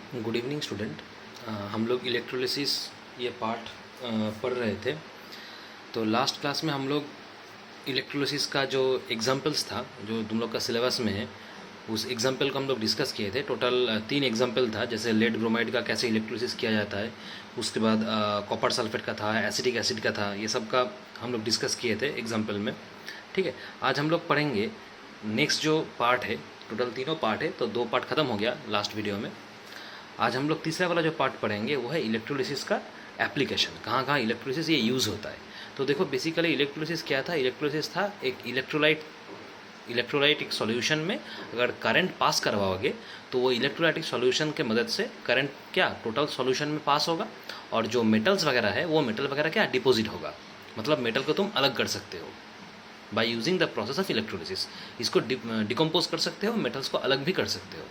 Good evening student. हम लोग electrolysis ये पार्ट पढ़ रहे थे। तो लास्ट क्लास में हम लोग इलेक्ट्रोलिसिस का जो एग्जाम्पल्स था जो तुम लोग का सिलेबस में है उस एग्जाम्पल को हम लोग डिस्कस किए थे। टोटल 3 एग्जाम्पल था, जैसे लेड ब्रोमाइड का कैसे इलेक्ट्रोलिसिस किया जाता है, उसके बाद कॉपर सल्फेट का था, एसिटिक एसिड का था, ये सब का हम लोग डिस्कस किए थे एग्जाम्पल में। ठीक है, आज हम लोग पढ़ेंगे नेक्स्ट जो पार्ट है। टोटल तीनों पार्ट है, तो 2 पार्ट ख़त्म हो गया लास्ट वीडियो में। आज हम लोग तीसरा वाला जो पार्ट पढ़ेंगे वो है इलेक्ट्रोलिसिस का एप्लीकेशन, कहाँ कहाँ इलेक्ट्रोलिसिस ये यूज़ होता है। तो देखो बेसिकली इलेक्ट्रोलिसिस क्या था। इलेक्ट्रोलिसिस था एक इलेक्ट्रोलाइट एक सॉल्यूशन में अगर करंट पास करवाओगे तो वो इलेक्ट्रोलाइटिक सॉल्यूशन के मदद से करंट क्या टोटल सॉल्यूशन में पास होगा, और जो मेटल्स वगैरह है वो मेटल वगैरह क्या डिपॉजिट होगा। मतलब मेटल को तुम अलग कर सकते हो by using the process of electrolysis. इसको डिकम्पोज कर सकते हो, मेटल्स को अलग भी कर सकते हो।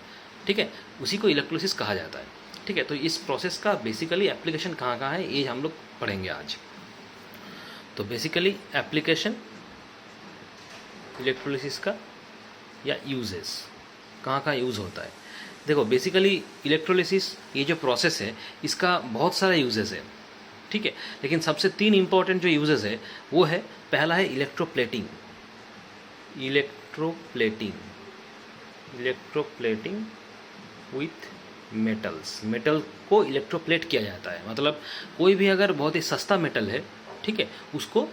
ठीक है, उसी को इलेक्ट्रोलिसिस कहा जाता है। ठीक है, तो इस प्रोसेस का बेसिकली एप्लीकेशन कहाँ कहाँ है ये हम लोग पढ़ेंगे आज। तो बेसिकली एप्लीकेशन इलेक्ट्रोलिसिस का या यूजेस कहाँ कहाँ यूज़ होता है। देखो बेसिकली इलेक्ट्रोलिसिस ये जो प्रोसेस है इसका बहुत सारा यूजेस है। ठीक है, लेकिन सबसे 3 इंपॉर्टेंट जो यूजेस है वो है, पहला है electroplating. Electroplating with metals. Metal को इलेक्ट्रोप्लेट किया जाता है, मतलब कोई भी अगर बहुत ही सस्ता मेटल है, ठीक है, उसको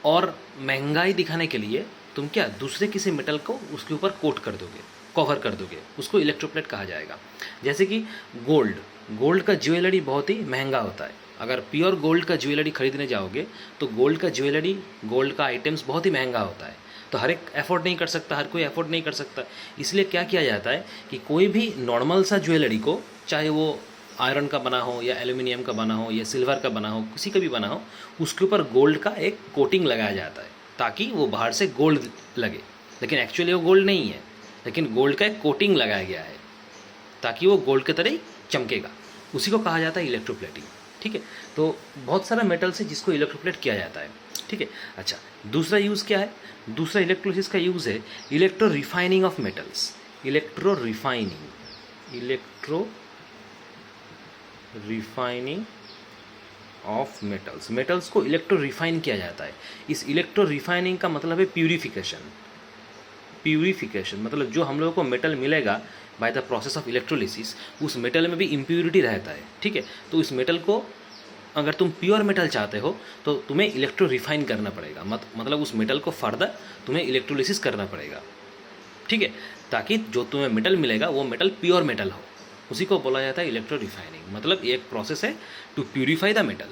और महंगाई दिखाने के लिए तुम क्या दूसरे किसी मेटल को उसके ऊपर कोट कर दोगे, कवर कर दोगे, उसको इलेक्ट्रोप्लेट कहा जाएगा। जैसे कि गोल्ड का ज्वेलरी बहुत ही महंगा होता है। अगर प्योर गोल्ड का ज्वेलरी खरीदने जाओगे तो गोल्ड का आइटम्स बहुत ही महंगा होता है, तो हर एक अफोर्ड नहीं कर सकता, हर कोई अफोर्ड नहीं कर सकता। इसलिए क्या किया जाता है कि कोई भी नॉर्मल सा ज्वेलरी को, चाहे वो आयरन का बना हो या एल्यूमिनियम का बना हो या सिल्वर का बना हो, किसी का भी बना हो, उसके ऊपर गोल्ड का एक कोटिंग लगाया जाता है ताकि वो बाहर से गोल्ड लगे, लेकिन एक्चुअली वो गोल्ड नहीं है, लेकिन गोल्ड का एक कोटिंग लगाया गया है ताकि वो गोल्ड की तरह ही चमकेगा। उसी को कहा जाता है इलेक्ट्रोप्लेटिंग। ठीक है, तो बहुत सारा मेटल्स है जिसको इलेक्ट्रोप्लेट किया जाता है। ठीक है, अच्छा दूसरा यूज़ क्या है? दूसरा इलेक्ट्रोलिसिस का यूज़ है electro refining of metals. Electro refining of metals को इलेक्ट्रो रिफाइन किया जाता है। इस इलेक्ट्रो रिफाइनिंग का मतलब है प्यूरिफिकेशन। मतलब जो हम लोगों को मेटल मिलेगा by the process of electrolysis, उस मेटल में भी इम्प्यूरिटी रहता है। ठीक है, तो इस मेटल को अगर तुम प्योर मेटल चाहते हो तो तुम्हें इलेक्ट्रो रिफाइन करना पड़ेगा, मतलब उस मेटल को फर्दर तुम्हें इलेक्ट्रोलिसिस करना पड़ेगा। ठीक है, ताकि जो तुम्हें मेटल मिलेगा वो मेटल प्योर मेटल हो। उसी को बोला जाता है इलेक्ट्रो रिफाइनिंग। मतलब ये एक प्रोसेस है टू प्यूरिफाई द मेटल।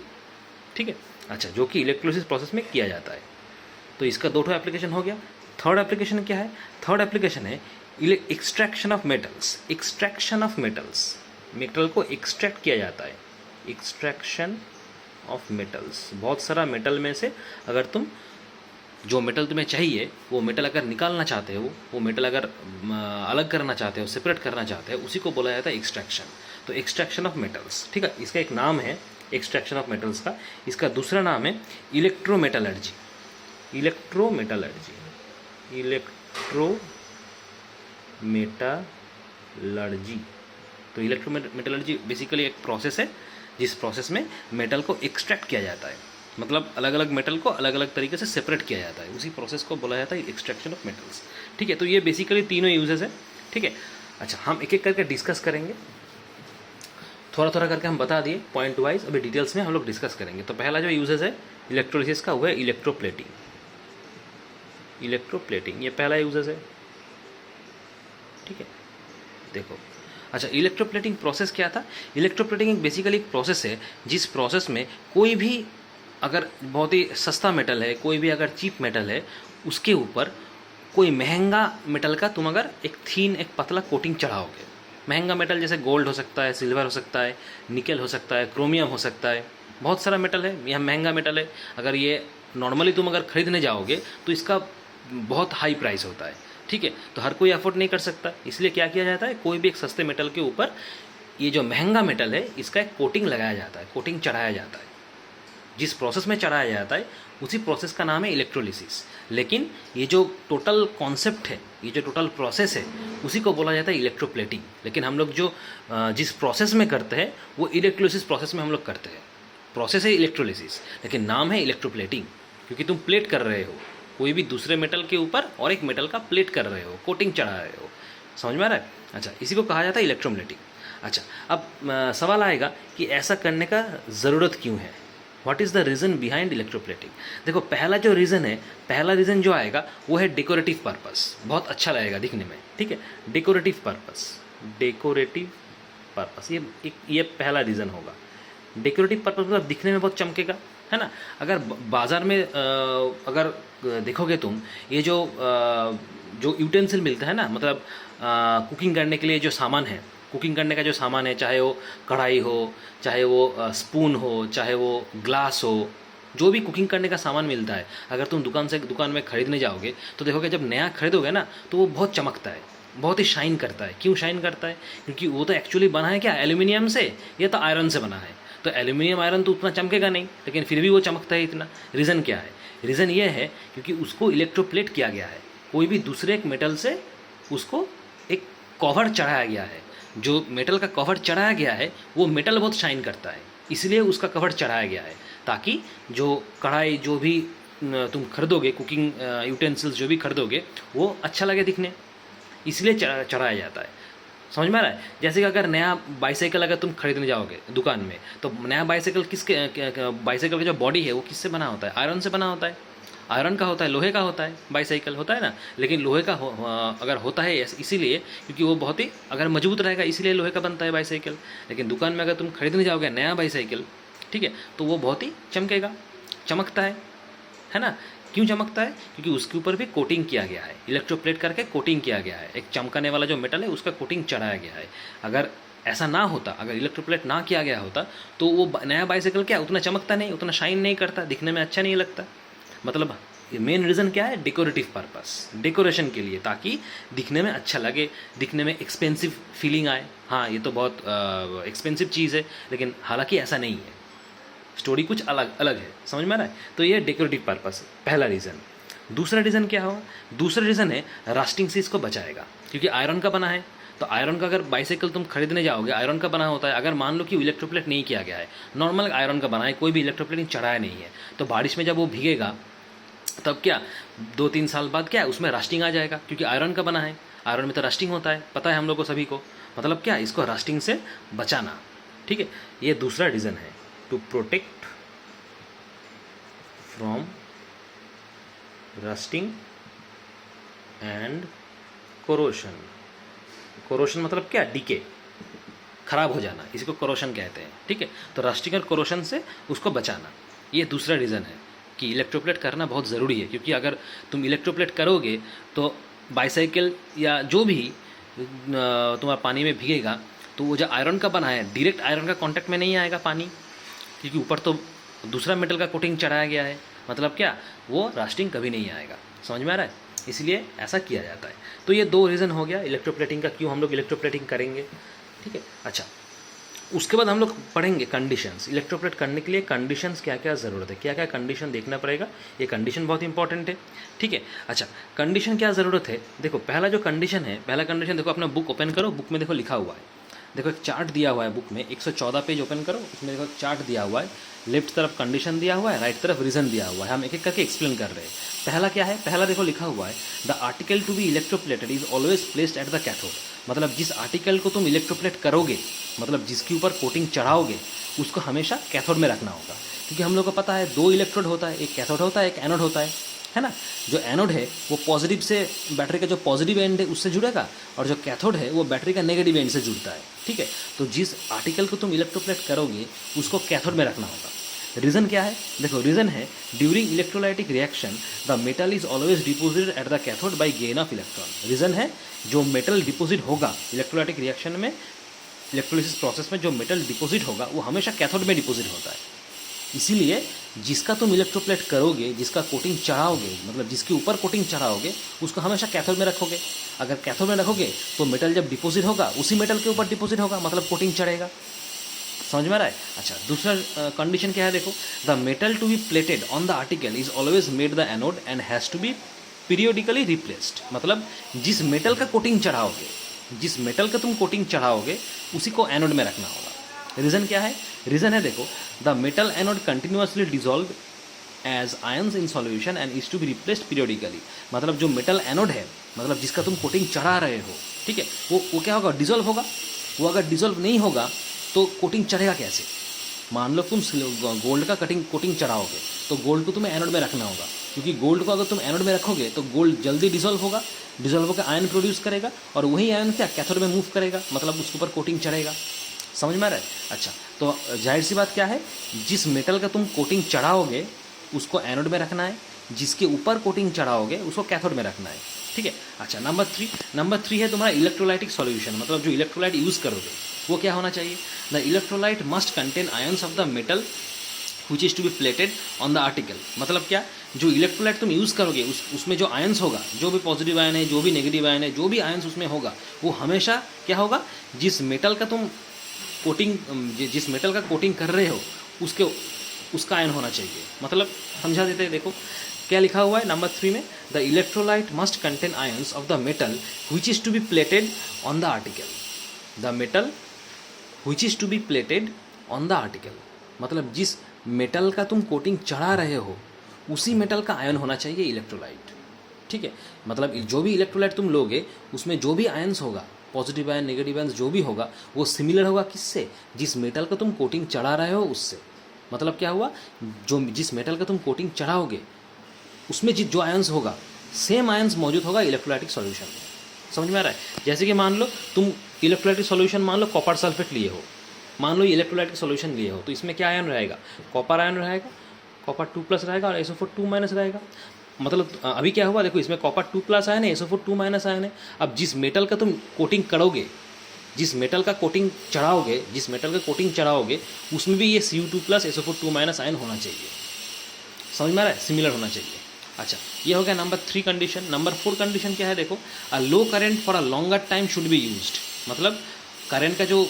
ठीक है, अच्छा जो कि इलेक्ट्रोलिसिस प्रोसेस में किया जाता है। तो इसका 2 एप्लीकेशन हो गया। थर्ड एप्लीकेशन क्या है? थर्ड एप्लीकेशन है एक्सट्रैक्शन ऑफ मेटल्स। मेटल को एक्सट्रैक्ट किया जाता है। एक्सट्रैक्शन ऑफ मेटल्स, बहुत सारा मेटल में से अगर तुम जो मेटल तुम्हें चाहिए वो मेटल अगर निकालना चाहते हो, वो मेटल अगर अलग करना चाहते हो, सेपरेट करना चाहते हो, उसी को बोला जाता है एक्सट्रैक्शन। तो एक्सट्रैक्शन ऑफ मेटल्स, ठीक है, इसका एक नाम है एक्सट्रैक्शन ऑफ मेटल्स का। इसका दूसरा नाम है इलेक्ट्रोमेटलर्जी। तो इलेक्ट्रोमेटलर्जी बेसिकली एक प्रोसेस है जिस प्रोसेस में मेटल को एक्सट्रैक्ट किया जाता है। मतलब अलग अलग मेटल को अलग अलग तरीके से सेपरेट किया जाता है, उसी प्रोसेस को बोला जाता है एक्सट्रैक्शन ऑफ मेटल्स। ठीक है, तो ये बेसिकली तीनों यूजेस है। ठीक है, अच्छा हम एक एक करके डिस्कस करेंगे, थोड़ा थोड़ा करके हम बता दिए पॉइंट वाइज, अभी डिटेल्स में हम लोग डिस्कस करेंगे। तो पहला जो यूजेस है इलेक्ट्रोलिसिस का वो है इलेक्ट्रोप्लेटिंग। ये पहला यूजेस है। ठीक है, देखो अच्छा इलेक्ट्रोप्लेटिंग प्रोसेस क्या था? इलेक्ट्रोप्लेटिंग एक बेसिकली एक प्रोसेस है जिस प्रोसेस में कोई भी अगर बहुत ही सस्ता मेटल है, कोई भी अगर चीप मेटल है, उसके ऊपर कोई महंगा मेटल का तुम अगर एक पतला कोटिंग चढ़ाओगे। महंगा मेटल जैसे गोल्ड हो सकता है, सिल्वर हो सकता है, निकल हो सकता है, क्रोमियम हो सकता है, बहुत सारा मेटल है, यह महंगा मेटल है। अगर ये नॉर्मली तुम अगर खरीदने जाओगे तो इसका बहुत हाई प्राइस होता है। ठीक है, तो हर कोई अफोर्ड नहीं कर सकता, इसलिए क्या किया जाता है, कोई भी एक सस्ते मेटल के ऊपर ये जो महंगा मेटल है इसका एक कोटिंग लगाया जाता है, कोटिंग चढ़ाया जाता है। जिस प्रोसेस में चढ़ाया जाता है उसी प्रोसेस का नाम है इलेक्ट्रोलिसिस। लेकिन ये जो टोटल कॉन्सेप्ट है, ये जो टोटल प्रोसेस है, उसी को बोला जाता है इलेक्ट्रोप्लेटिंग। लेकिन हम लोग जो जिस प्रोसेस में करते हैं वो इलेक्ट्रोलिसिस प्रोसेस में हम लोग करते हैं। प्रोसेस है इलेक्ट्रोलिसिस लेकिन नाम है इलेक्ट्रोप्लेटिंग, क्योंकि तुम प्लेट कर रहे हो कोई भी दूसरे मेटल के ऊपर और एक मेटल का प्लेट कर रहे हो, कोटिंग चढ़ा रहे हो। समझ में आ रहा है? अच्छा, इसी को कहा जाता है इलेक्ट्रोप्लेटिंग। अच्छा, अब सवाल आएगा कि ऐसा करने का ज़रूरत क्यों है? What is the reason behind electroplating? देखो, पहला जो रीज़न है, पहला रीज़न जो आएगा वो है डेकोरेटिव पर्पस। बहुत अच्छा लगेगा दिखने में, ठीक है? डेकोरेटिव पर्पस, डेकोरेटिव पर्पस, ये पहला रीज़न होगा। डेकोरेटिव पर्पस मतलब दिखने में बहुत चमकेगा, है ना? अगर बाज़ार में अगर देखोगे तुम, ये जो यूटेंसिल मिलता है ना, मतलब कुकिंग करने के लिए जो सामान है, कुकिंग करने का जो सामान है, चाहे वो कढ़ाई हो, चाहे वो स्पून हो, चाहे वो ग्लास हो, जो भी कुकिंग करने का सामान मिलता है, अगर तुम दुकान में ख़रीदने जाओगे तो देखोगे जब नया खरीदोगे ना तो वो बहुत चमकता है, बहुत ही शाइन करता है। क्यों शाइन करता है? क्योंकि वो तो एक्चुअली बना है क्या, एल्यूमिनियम से, ये तो आयरन से बना है। तो एल्यूमिनियम आयरन तो उतना चमकेगा नहीं, लेकिन फिर भी वो चमकता है इतना। रीज़न क्या है? रीज़न ये है क्योंकि उसको इलेक्ट्रोप्लेट किया गया है, कोई भी दूसरे एक मेटल से उसको एक कवर चढ़ाया गया है। जो मेटल का कवर चढ़ाया गया है वो मेटल बहुत शाइन करता है, इसलिए उसका कवर चढ़ाया गया है, ताकि जो कढ़ाई, जो भी तुम खरीदोगे, कुकिंग यूटेंसिल्स जो भी खरीदोगे, वो अच्छा लगे दिखने, इसलिए चढ़ाया जाता है। समझ में आ रहा है? जैसे कि अगर नया बाइसाइकिल अगर तुम खरीदने जाओगे दुकान में, तो नया बाइसाइकिल बाइसाइकिल का जो बॉडी है वो किससे बना होता है? आयरन से बना होता है। आयरन का होता है, लोहे का होता है बाइसाइकिल, होता है ना? लेकिन लोहे का अगर होता है इसीलिए क्योंकि वो बहुत ही अगर मजबूत रहेगा, इसीलिए लोहे का बनता है बाइसाइकिल। लेकिन दुकान में अगर तुम खरीदने जाओगे नया बाइसाइकिल, ठीक है, तो वो बहुत ही चमकेगा, चमकता है ना? क्यों चमकता है? क्योंकि उसके ऊपर भी कोटिंग किया गया है, इलेक्ट्रोप्लेट करके कोटिंग किया गया है। एक चमकने वाला जो मेटल है उसका कोटिंग चढ़ाया गया है। अगर ऐसा ना होता, अगर इलेक्ट्रोप्लेट ना किया गया होता, तो वो नया बाइसाइकिल क्या उतना चमकता नहीं, उतना शाइन नहीं करता, दिखने में अच्छा नहीं लगता। मतलब मेन रीज़न क्या है? डेकोरेटिव पर्पस, डेकोरेशन के लिए, ताकि दिखने में अच्छा लगे, दिखने में एक्सपेंसिव फीलिंग आए। हाँ, ये तो बहुत एक्सपेंसिव चीज़ है, लेकिन हालांकि ऐसा नहीं है, स्टोरी कुछ अलग अलग है। समझ में आ रहा है? तो ये डेकोरेटिव पर्पस है, पहला रीज़न। दूसरा रीज़न क्या होगा? दूसरा रीज़न है रस्टिंग से इसको बचाएगा, क्योंकि आयरन का बना है। तो आयरन का अगर बाइसाइकिल तुम खरीदने जाओगे, आयरन का बना होता है। अगर मान लो कि इलेक्ट्रोप्लेट नहीं किया गया है, नॉर्मल आयरन का बना है, कोई भी इलेक्ट्रोप्लेट चढ़ाया नहीं है, तो बारिश में जब वो भीगेगा तब क्या 2-3 साल बाद क्या उसमें रस्टिंग आ जाएगा, क्योंकि आयरन का बना है। आयरन में तो रस्टिंग होता है, पता है हम लोग को सभी को। मतलब क्या, इसको रस्टिंग से बचाना, ठीक है? ये दूसरा रीज़न है, to protect from rusting and corrosion. Corrosion मतलब क्या? डीके, खराब हो जाना, इसी को कोरोशन कहते हैं, ठीक है? तो रस्टिंग और कोरोशन से उसको बचाना, ये दूसरा रीज़न है कि इलेक्ट्रोप्लेट करना बहुत ज़रूरी है। क्योंकि अगर तुम इलेक्ट्रोप्लेट करोगे तो बाइसाइकिल या जो भी तुम्हारा पानी में भीगेगा, तो वो जो आयरन का बना है, डायरेक्ट आयरन का कांटेक्ट में नहीं आएगा पानी, क्योंकि ऊपर तो दूसरा मेटल का कोटिंग चढ़ाया गया है। मतलब क्या, वो रस्टिंग कभी नहीं आएगा। समझ में आ रहा है? इसलिए ऐसा किया जाता है। तो ये 2 रीज़न हो गया इलेक्ट्रोप्लेटिंग का, क्यों हम लोग इलेक्ट्रोप्लेटिंग करेंगे, ठीक है? अच्छा, उसके बाद हम लोग पढ़ेंगे कंडीशंस। इलेक्ट्रोप्लेट करने के लिए कंडीशंस क्या क्या ज़रूरत है, क्या क्या कंडीशन देखना पड़ेगा, ये कंडीशन बहुत इंपॉर्टेंट है, ठीक है? अच्छा, कंडीशन क्या ज़रूरत है? देखो, पहला जो कंडीशन है, पहला कंडीशन देखो, अपना बुक ओपन करो, बुक में देखो लिखा हुआ है, देखो एक चार्ट दिया हुआ है बुक में, 114 पेज ओपन करो, उसमें देखो एक चार्ट दिया हुआ है, लेफ्ट तरफ कंडीशन दिया हुआ है, राइट तरफ रीज़न दिया हुआ है। हम एक एक करके एक्सप्लेन कर रहे हैं। पहला क्या है? पहला देखो लिखा हुआ है, the article to be electroplated is always placed at the cathode. मतलब जिस आर्टिकल को तुम इलेक्ट्रोप्लेट करोगे, मतलब जिसके ऊपर कोटिंग चढ़ाओगे, उसको हमेशा कैथोड में रखना होगा। क्योंकि हम लोग को पता है 2 इलेक्ट्रोड होता है, एक कैथोड होता है, एक एनोड होता है ना? जो एनोड है वो पॉजिटिव से, बैटरी का जो पॉजिटिव एंड है उससे जुड़ेगा, और जो कैथोड है वो बैटरी का नेगेटिव एंड से जुड़ता है, ठीक है? तो जिस आर्टिकल को तुम इलेक्ट्रोप्लेट करोगे उसको कैथोड में रखना होगा। रीज़न क्या है? देखो, रीज़न है during electrolytic reaction the metal is always deposited at the cathode by gain of electron. Reason है, जो मेटल डिपोजिट होगा इलेक्ट्रोलाइटिक रिएक्शन में, इलेक्ट्रोलिसिस प्रोसेस में जो मेटल डिपोजिट होगा वो हमेशा कैथोड में डिपोजिट होता है। इसीलिए जिसका तुम इलेक्ट्रोप्लेट करोगे, जिसका कोटिंग चढ़ाओगे, मतलब जिसके ऊपर कोटिंग चढ़ाओगे, उसको हमेशा कैथोड में रखोगे। अगर कैथोड में रखोगे तो मेटल जब डिपोजिट होगा उसी मेटल के ऊपर डिपोजिट होगा, मतलब कोटिंग चढ़ेगा। समझ में आ रहा है? अच्छा, दूसरा कंडीशन क्या है देखो, the metal to be plated on the article is always made the anode and has to be periodically replaced. मतलब जिस मेटल का कोटिंग चढ़ाओगे, जिस मेटल का तुम कोटिंग चढ़ाओगे उसी को एनोड में रखना होगा। रीज़न क्या है? रीज़न है देखो, the metal anode continuously dissolve as ions in solution and is to be replaced periodically. मतलब जो मेटल एनोड है, मतलब जिसका तुम कोटिंग चढ़ा रहे हो, ठीक है, वो क्या होगा? डिजॉल्व होगा। वो अगर डिजॉल्व नहीं होगा तो कोटिंग चढ़ेगा कैसे? मान लो तुम गोल्ड का कोटिंग चढ़ाओगे तो गोल्ड को तुम्हें एनोड में रखना होगा, क्योंकि गोल्ड को अगर तुम एनोड में रखोगे तो गोल्ड जल्दी डिजॉल्व होगा, डिजॉल्व होकर आयन प्रोड्यूस करेगा और वही आयन क्या कैथोड में मूव करेगा, मतलब उसके ऊपर कोटिंग चढ़ेगा। समझ में आ रहा है? अच्छा, तो जाहिर सी बात क्या है, जिस मेटल का तुम कोटिंग चढ़ाओगे उसको एनोड में रखना है, जिसके ऊपर कोटिंग चढ़ाओगे उसको कैथोड में रखना है। ठीक है। अच्छा, नंबर थ्री है तुम्हारा इलेक्ट्रोलाइटिक सॉल्यूशन। मतलब जो इलेक्ट्रोलाइट यूज़ करोगे वो क्या होना चाहिए? The electrolyte must contain ions of the metal which is to be plated on the article. मतलब क्या, जो इलेक्ट्रोलाइट तुम यूज़ करोगे उसमें जो आयंस होगा, जो भी पॉजिटिव आयन है, जो भी नेगेटिव आयन है, जो भी आयंस उसमें होगा, वो हमेशा क्या होगा, जिस मेटल का तुम जिस मेटल का कोटिंग कर रहे हो उसका आयन होना चाहिए। मतलब समझा देते हैं, देखो क्या लिखा हुआ है नंबर 3 में, the electrolyte must contain ions of the metal which is to be plated on the article. The metal which is to be plated on the article, मतलब जिस मेटल का तुम कोटिंग चढ़ा रहे हो उसी मेटल का आयन होना चाहिए इलेक्ट्रोलाइट। ठीक है, मतलब जो भी इलेक्ट्रोलाइट तुम लोगे उसमें जो भी आयंस होगा, पॉजिटिव आयन, नेगेटिव आयंस जो भी होगा, वो सिमिलर होगा किससे? जिस मेटल का तुम कोटिंग चढ़ा रहे हो उससे। मतलब क्या हुआ, जिस मेटल का तुम कोटिंग चढ़ाओगे उसमें जो आयंस होगा सेम आयंस मौजूद होगा इलेक्ट्रोलाइटिक सॉल्यूशन में। समझ में आ रहा है? जैसे कि मान लो तुम इलेक्ट्रोलाइटिक सॉल्यूशन, मान लो कॉपर सल्फेट लिए हो, मान लो इलेक्ट्रोलाइटिक सॉल्यूशन लिए हो, तो इसमें क्या आयन रहेगा? कॉपर आयन रहेगा, कॉपर 2+ रहेगा और SO4 2- रहेगा। मतलब अभी क्या हुआ, देखो इसमें कॉपर 2+ आयन है, SO4 2- आयन है। अब जिस मेटल का तुम कोटिंग करोगे, जिस मेटल का कोटिंग चढ़ाओगे उसमें भी ये Cu2+ SO4 2- आयन होना चाहिए। समझ में आ रहा है? सिमिलर होना चाहिए। अच्छा, ये हो गया नंबर 3 कंडीशन। नंबर 4 कंडीशन क्या है देखो, a low current for a longer time should be used. मतलब करंट का जो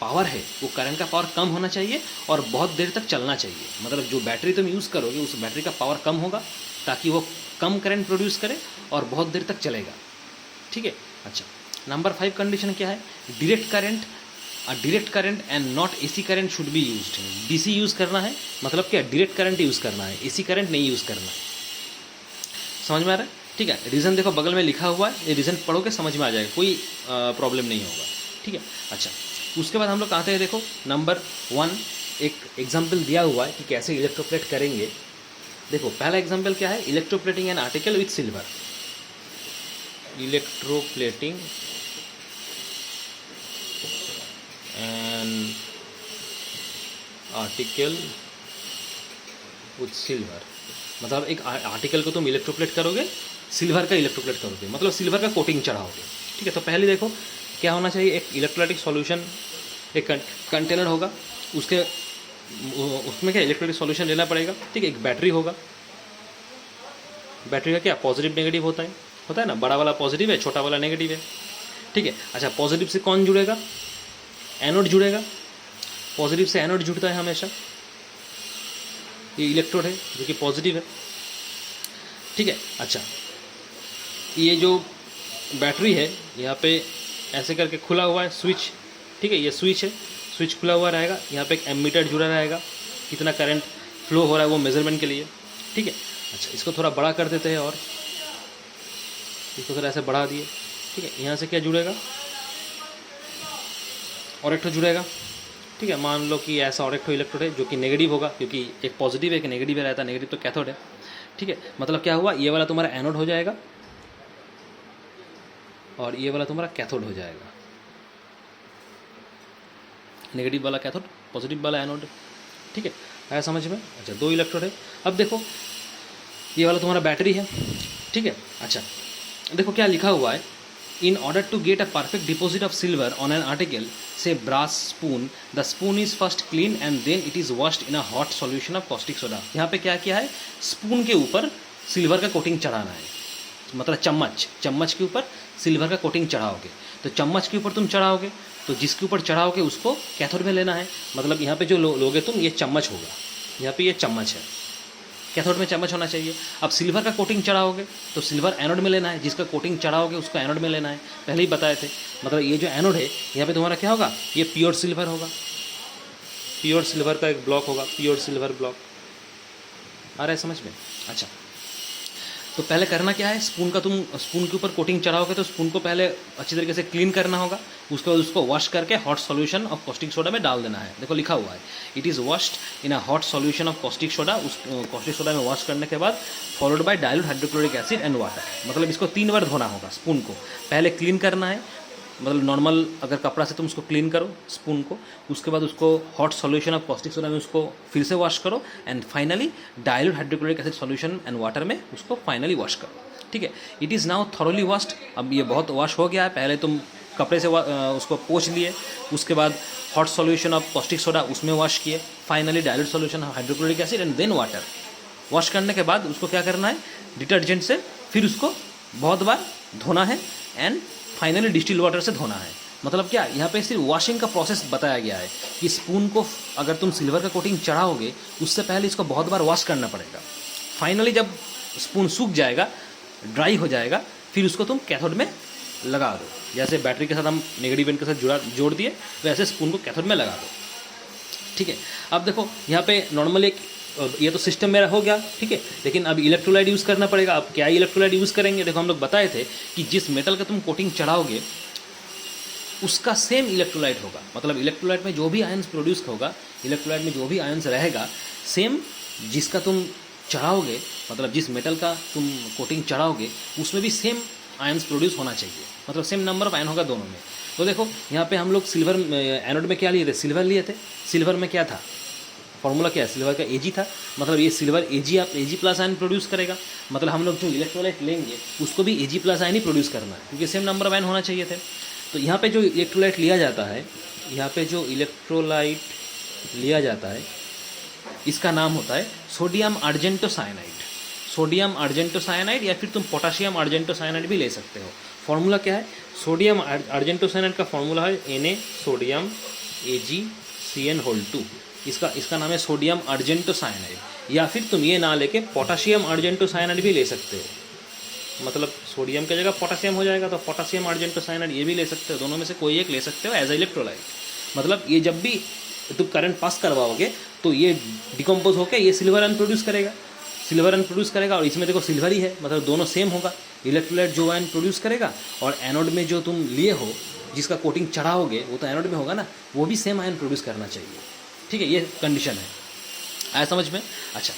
पावर है वो करंट का पावर कम होना चाहिए और बहुत देर तक चलना चाहिए। मतलब जो बैटरी तुम यूज़ करोगे उस बैटरी का पावर कम होगा ताकि वो कम करंट प्रोड्यूस करे और बहुत देर तक चलेगा। ठीक है। अच्छा, नंबर 5 कंडीशन क्या है, direct current and not AC current should be used. DC use करना है, मतलब क्या, डायरेक्ट करंट यूज़ करना है, AC करंट नहीं यूज़ करना है। समझ में आ रहा है? ठीक है, रीज़न देखो बगल में लिखा हुआ है, ये रीज़न पढ़ोगे समझ में आ जाएगा, कोई प्रॉब्लम नहीं होगा। ठीक है। अच्छा, उसके बाद हम लोग आते हैं, देखो नंबर 1 एक एग्जाम्पल दिया हुआ है कि कैसे इलेक्ट्रोप्लेट करेंगे। देखो पहला एग्जाम्पल क्या है, electroplating an article with silver. Electroplating an article with silver, मतलब एक आर्टिकल को तुम इलेक्ट्रोप्लेट करोगे, सिल्वर का इलेक्ट्रोप्लेट करोगे, मतलब सिल्वर का कोटिंग चढ़ाओगे। ठीक है, तो पहले देखो क्या होना चाहिए, एक इलेक्ट्रोलाइटिक सॉल्यूशन, एक कंटेनर होगा, उसमें क्या इलेक्ट्रोलाइटिक सॉल्यूशन लेना पड़ेगा। ठीक है, एक बैटरी होगा, बैटरी का क्या पॉजिटिव नेगेटिव होता है ना, बड़ा वाला पॉजिटिव है, छोटा वाला नेगेटिव है। ठीक है। अच्छा, पॉजिटिव से कौन जुड़ेगा? एनोड जुड़ेगा, पॉजिटिव से एनोड जुड़ता है हमेशा, ये इलेक्ट्रोड है जो कि पॉजिटिव है। ठीक है। अच्छा, ये जो बैटरी है यहाँ पे ऐसे करके खुला हुआ है स्विच। ठीक है, ये स्विच है, स्विच खुला हुआ रहेगा, यहाँ पे एक एमीटर जुड़ा रहेगा, कितना करंट फ्लो हो रहा है वो मेजरमेंट के लिए। ठीक है। अच्छा, इसको थोड़ा बड़ा कर देते हैं और इसको थोड़ा ऐसे बढ़ा दिए। ठीक है, यहाँ से क्या जुड़ेगा, और एक ठो जुड़ेगा। ठीक है, मान लो कि ऐसा और एक ठो इलेक्ट्रोड है जो कि नेगेटिव होगा, क्योंकि एक पॉजिटिव है, एक नेगेटिव रहता है, नेगेटिव तो कैथोड है। ठीक है, मतलब क्या हुआ, ये वाला तुम्हारा एनोड हो जाएगा और ये वाला तुम्हारा कैथोड हो जाएगा, नेगेटिव वाला कैथोड, पॉजिटिव वाला एनोड। ठीक है, आया समझ में? अच्छा, 2 इलेक्ट्रोड है। अब देखो ये वाला तुम्हारा बैटरी है। ठीक है। अच्छा, देखो क्या लिखा हुआ है, in order to get a perfect deposit of silver on an article, say brass spoon, the spoon is first cleaned and then it is washed in a hot solution of caustic soda। यहाँ पे क्या किया है, spoon के ऊपर silver का coating चढ़ाना है, मतलब चम्मच के ऊपर सिल्वर का कोटिंग चढ़ाओगे। तो चम्मच के ऊपर तुम चढ़ाओगे तो जिसके ऊपर चढ़ाओगे उसको कैथोड में लेना है। मतलब यहाँ पे जो लोगे तुम, ये चम्मच होगा, यहाँ पे ये चम्मच है, कैथोड में चम्मच होना चाहिए। अब सिल्वर का कोटिंग चढ़ाओगे तो सिल्वर एनोड में लेना है, जिसका कोटिंग चढ़ाओगे उसको एनोड में लेना है, पहले ही बताए थे। मतलब ये जो एनोड है यहाँ पे तुम्हारा क्या होगा, ये प्योर सिल्वर होगा, प्योर सिल्वर का एक ब्लॉक होगा, प्योर सिल्वर ब्लॉक। आ रहा है समझ में? अच्छा, तो पहले करना क्या है, स्पून का तुम स्पून के ऊपर कोटिंग चढ़ाओगे तो स्पून को पहले अच्छी तरीके से क्लीन करना होगा, उसके बाद उसको वॉश करके hot solution of caustic soda में डाल देना है। देखो लिखा हुआ है, it is washed in a hot solution of caustic soda. उस कॉस्टिक सोडा में वॉश करने के बाद followed by dilute hydrochloric acid and water. मतलब इसको 3 बार धोना होगा स्पून को, पहले क्लीन करना है, मतलब नॉर्मल अगर कपड़ा से तुम उसको क्लीन करो स्पून को, उसके बाद उसको hot solution of caustic soda में उसको फिर से वॉश करो, and finally dilute hydrochloric acid solution and water में उसको फाइनली वॉश करो। ठीक है, it is now thoroughly washed. अब ये बहुत वॉश हो गया है, पहले तुम कपड़े से उसको पोंछ लिए, उसके बाद hot solution of caustic soda उसमें वॉश किए, finally dilute solution of hydrochloric acid and then water. Wash करने के बाद उसको क्या करना है, डिटर्जेंट से फिर उसको बहुत बार धोना है एंड फाइनली डिस्टिल वाटर से धोना है। मतलब क्या, यहाँ पे सिर्फ वॉशिंग का प्रोसेस बताया गया है कि स्पून को अगर तुम सिल्वर का कोटिंग चढ़ाओगे उससे पहले इसको बहुत बार वॉश करना पड़ेगा। फाइनली जब स्पून सूख जाएगा, ड्राई हो जाएगा, फिर उसको तुम कैथोड में लगा दो। जैसे बैटरी के साथ हम नेगेटिव एंड के साथ जोड़ दिए, वैसे स्पून को कैथोड में लगा दो। ठीक है, अब देखो यहाँ पे नॉर्मल एक ये तो सिस्टम मेरा हो गया, ठीक है, लेकिन अब इलेक्ट्रोलाइट यूज़ करना पड़ेगा। अब क्या इलेक्ट्रोलाइट यूज़ करेंगे, देखो हम लोग बताए थे कि जिस मेटल का तुम कोटिंग चढ़ाओगे उसका सेम इलेक्ट्रोलाइट होगा। मतलब इलेक्ट्रोलाइट में जो भी आयंस प्रोड्यूस होगा, इलेक्ट्रोलाइट में जो भी आयंस रहेगा, सेम जिसका तुम चढ़ाओगे, मतलब जिस मेटल का तुम कोटिंग चढ़ाओगे उसमें भी सेम आयंस प्रोड्यूस होना चाहिए। मतलब सेम नंबर ऑफ आयन होगा दोनों में। तो देखो यहाँ पे हम लोग सिल्वर एनोड में क्या लिए थे, सिल्वर लिए थे। सिल्वर में क्या था, फॉर्मूला क्या है, सिल्वर का Ag था। मतलब ये सिल्वर Ag आप Ag प्लस आयन प्रोड्यूस करेगा। मतलब हम लोग जो इलेक्ट्रोलाइट लेंगे उसको भी Ag प्लस आयन ही प्रोड्यूस करना है, क्योंकि सेम नंबर ऑफ आयन होना चाहिए थे। तो यहाँ पे जो इलेक्ट्रोलाइट लिया जाता है, यहाँ पे जो इलेक्ट्रोलाइट लिया जाता है इसका नाम होता है सोडियम आर्जेंटोसाइनाइड। सोडियम आर्जेंटोसाइनाइड या फिर तुम पोटाशियम आर्जेंटोसाइनाइड भी ले सकते हो। फॉर्मूला क्या है, सोडियम आर्जेंटोसाइनाइड का फॉर्मूला है Na सोडियम AgCN2। इसका नाम है सोडियम आर्जेंटोसाइनाइड। या फिर तुम ये ना लेके पोटाशियम आर्जेंटोसाइनाइड भी ले सकते हो। मतलब सोडियम की जगह पोटाशियम हो जाएगा, तो पोटाशियम आर्जेंटोसाइनाइड ये भी ले सकते हो। दोनों में से कोई एक ले सकते हो एज ए इलेक्ट्रोलाइट। मतलब ये जब भी तुम करंट पास करवाओगे तो ये डिकम्पोज होकर ये सिल्वर आयन प्रोड्यूस करेगा, सिल्वर आयन प्रोड्यूस करेगा। और इसमें देखो सिल्वर ही है, मतलब दोनों सेम होगा। इलेक्ट्रोलाइट जो आयन प्रोड्यूस करेगा और एनोड में जो तुम लिए हो जिसका कोटिंग चढ़ाओगे वो तो एनोड में होगा ना, वो भी सेम आयन प्रोड्यूस करना चाहिए। ठीक है, ये कंडीशन है। आया समझ में? अच्छा,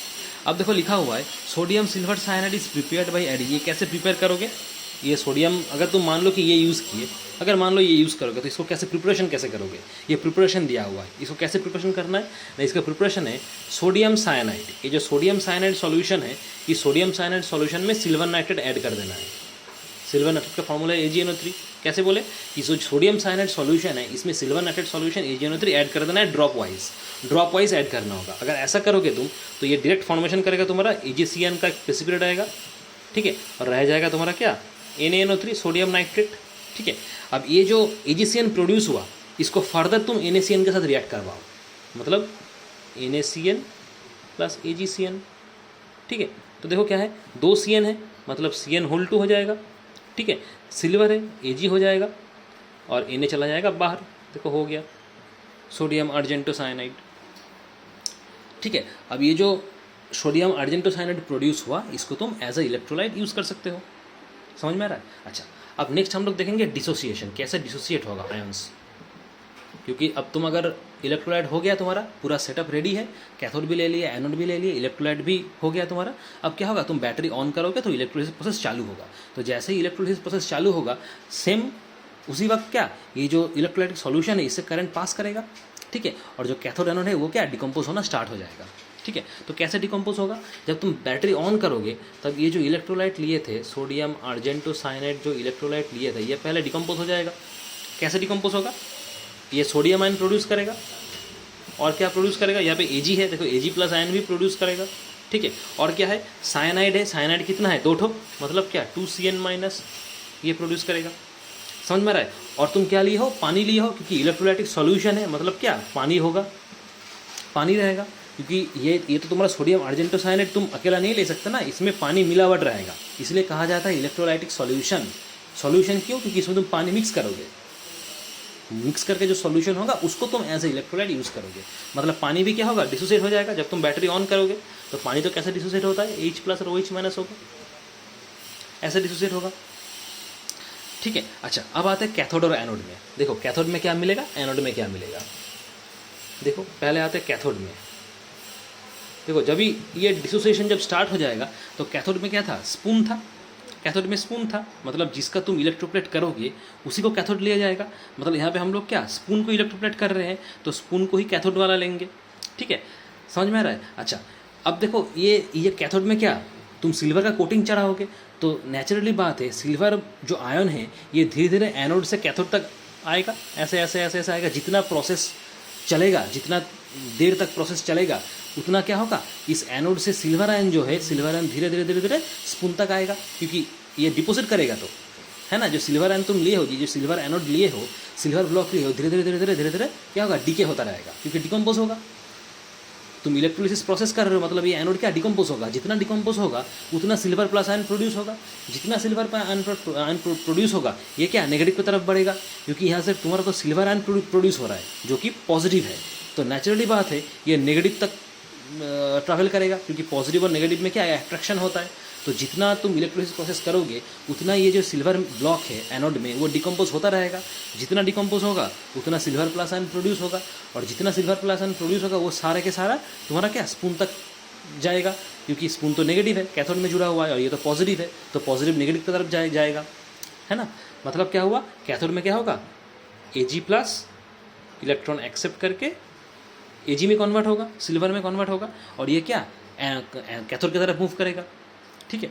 अब देखो लिखा हुआ है sodium silver cyanide is prepared by adding. ये कैसे प्रिपेयर करोगे, ये सोडियम अगर तुम मान लो कि ये यूज़ किए, अगर मान लो ये यूज़ करोगे तो इसको कैसे प्रिपरेशन कैसे करोगे, ये प्रिपरेशन दिया हुआ है। इसको कैसे प्रिपरेशन करना है ना, इसका प्रिपरेशन है सोडियम साइनाइड। ये जो सोडियम साइनाइड सॉल्यूशन है, इस सोडियम साइनाइड सॉल्यूशन में सिल्वर नाइट्रेट ऐड कर देना है। सिल्वर नाइट्रेट का फॉर्मूला है AgNO3। कैसे बोले कि जो सोडियम साइनाइड सॉल्यूशन है इसमें silver nitrate solution AgNO3 add कर देना है, ड्रॉप वाइज ऐड करना होगा। अगर ऐसा करोगे तुम तो ये डायरेक्ट फॉर्मेशन करेगा तुम्हारा AgCN का प्रेसिपिटेट आएगा, ठीक है, और रह जाएगा तुम्हारा क्या NaNO3 सोडियम नाइट्रेट। ठीक है, अब ये जो AgCN प्रोड्यूस हुआ इसको फर्दर तुम NaCN के साथ रिएक्ट करवाओ, मतलब NaCN प्लस AgCN। ठीक है, तो देखो क्या है, 2 CN है, मतलब CN2 हो जाएगा। ठीक है, सिल्वर है, Ag हो जाएगा और Na चला जाएगा बाहर। देखो हो गया सोडियम आर्जेंटोसाइनाइड। ठीक है, अब ये जो सोडियम आर्जेंटोसाइनाइड प्रोड्यूस हुआ इसको तुम एज ए इलेक्ट्रोलाइट यूज़ कर सकते हो। समझ में आ रहा है? अच्छा, अब नेक्स्ट हम लोग देखेंगे डिसोसिएशन, कैसे डिसोसिएट होगा आयंस। क्योंकि अब तुम अगर इलेक्ट्रोलाइट हो गया, तुम्हारा पूरा सेटअप रेडी है, कैथोड भी ले लिया, एनोड भी ले लिया, इलेक्ट्रोलाइट भी हो गया तुम्हारा। अब क्या होगा, तुम बैटरी ऑन करोगे तो इलेक्ट्रोलिसिस प्रोसेस चालू होगा। तो जैसे ही इलेक्ट्रोलिसिस प्रोसेस चालू होगा, सेम उसी वक्त क्या ये जो इलेक्ट्रोलाइटिक सॉल्यूशन है इससे करंट पास करेगा। ठीक है, और जो कैथोड एनोड है वो क्या डिकम्पोज होना स्टार्ट हो जाएगा। ठीक है, तो कैसे डिकम्पोज होगा, जब तुम बैटरी ऑन करोगे तब ये जो इलेक्ट्रोलाइट लिए थे, सोडियम आर्जेंटोसाइनाइड जो इलेक्ट्रोलाइट लिए थे, ये पहले डिकम्पोज हो जाएगा। कैसे डिकम्पोज होगा, ये सोडियम आयन प्रोड्यूस करेगा और क्या प्रोड्यूस करेगा, यहाँ पे Ag है, देखो Ag प्लस आयन भी प्रोड्यूस करेगा। ठीक है, और क्या है, साइनाइड है, साइनाइड कितना है 2 ठो, मतलब क्या 2CN- ये प्रोड्यूस करेगा। समझ में आ रहा है? और तुम क्या लिए हो, पानी लिए हो, क्योंकि इलेक्ट्रोलाइटिक सॉल्यूशन है, मतलब क्या, पानी होगा, पानी रहेगा, क्योंकि ये तो तुम्हारा सोडियम आर्जेंटोसाइनेट तुम अकेला नहीं ले सकते ना, इसमें पानी मिलावट रहेगा, इसलिए कहा जाता है इलेक्ट्रोलाइटिक सॉल्यूशन। सॉल्यूशन क्यों, क्योंकि इसमें तुम पानी मिक्स करोगे, मिक्स करके जो सॉल्यूशन होगा उसको तुम एज ए इलेक्ट्रोलाइट यूज़ करोगे। मतलब पानी भी क्या होगा, डिसोसिएट हो जाएगा। जब तुम बैटरी ऑन करोगे तो पानी तो कैसे डिसोसिएट होता है, H+ और OH- होगा, ऐसे डिसोसिएट होगा। ठीक है, अच्छा अब आते हैं कैथोड और एनोड में। देखो कैथोड में क्या मिलेगा, एनोड में क्या मिलेगा। देखो पहले आते हैं कैथोड में। देखो जब भी ये डिसोसिएशन जब स्टार्ट हो जाएगा तो कैथोड में क्या था, स्पून था, कैथोड में स्पून था, मतलब जिसका तुम इलेक्ट्रोप्लेट करोगे उसी को कैथोड लिया जाएगा। मतलब यहाँ पे हम लोग क्या स्पून को इलेक्ट्रोप्लेट कर रहे हैं तो स्पून को ही कैथोड वाला लेंगे। ठीक है, समझ में आ रहा है। अच्छा अब देखो ये कैथोड में क्या तुम सिल्वर का कोटिंग चढ़ाओगे तो नेचुरली बात है सिल्वर जो आयन है ये धीरे धीरे एनोड से कैथोड तक आएगा, ऐसे ऐसे ऐसे ऐसे आएगा। जितना प्रोसेस चलेगा, जितना देर तक प्रोसेस चलेगा उतना क्या होगा, इस एनोड से सिल्वर आयन जो है, सिल्वर आयन धीरे धीरे धीरे धीरे स्पून तक आएगा, क्योंकि ये डिपोजिट करेगा तो है ना। जो सिल्वर आयन तुम लिए हो, जो सिल्वर एनोड लिए हो, सिल्वर ब्लॉक लिए हो, धीरे धीरे धीरे धीरे धीरे धीरे क्या होगा, डीके होता रहेगा, क्योंकि डिकम्पोज होगा। तुम इलेक्ट्रोलिसिस प्रोसेस कर रहे हो, मतलब ये एनोड क्या डिकम्पोज होगा, जितना डिकम्पोज होगा उतना सिल्वर प्लस आयन प्रोड्यूस होगा, जितना सिल्वर आयन प्रोड्यूस होगा ये क्या नेगेटिव की तरफ बढ़ेगा, क्योंकि यहाँ से तुम्हारा तो सिल्वर आयन प्रोड्यूस हो रहा है जो कि पॉजिटिव है, तो नेचुरली बात है ये नेगेटिव तक ट्रैवल करेगा, क्योंकि पॉजिटिव और नेगेटिव में क्या है, अट्रैक्शन होता है। तो जितना तुम इलेक्ट्रोलिसिस प्रोसेस करोगे उतना ये जो सिल्वर ब्लॉक है एनोड में वो डिकम्पोज होता रहेगा, जितना डिकम्पोज होगा उतना सिल्वर प्लस आयन प्रोड्यूस होगा, और जितना सिल्वर प्लस आयन प्रोड्यूस होगा वो सारे के सारा तुम्हारा क्या स्पून तक जाएगा, क्योंकि स्पून तो नेगेटिव है, कैथोड में जुड़ा हुआ है, और ये तो पॉजिटिव है, तो पॉजिटिव नेगेटिव की तरफ जाएगा, है ना। मतलब क्या हुआ, कैथोड में क्या होगा, Ag+ इलेक्ट्रॉन एक्सेप्ट करके Ag में कन्वर्ट होगा, सिल्वर में कन्वर्ट होगा, और ये क्या कैथोड की तरफ मूव करेगा। ठीक है,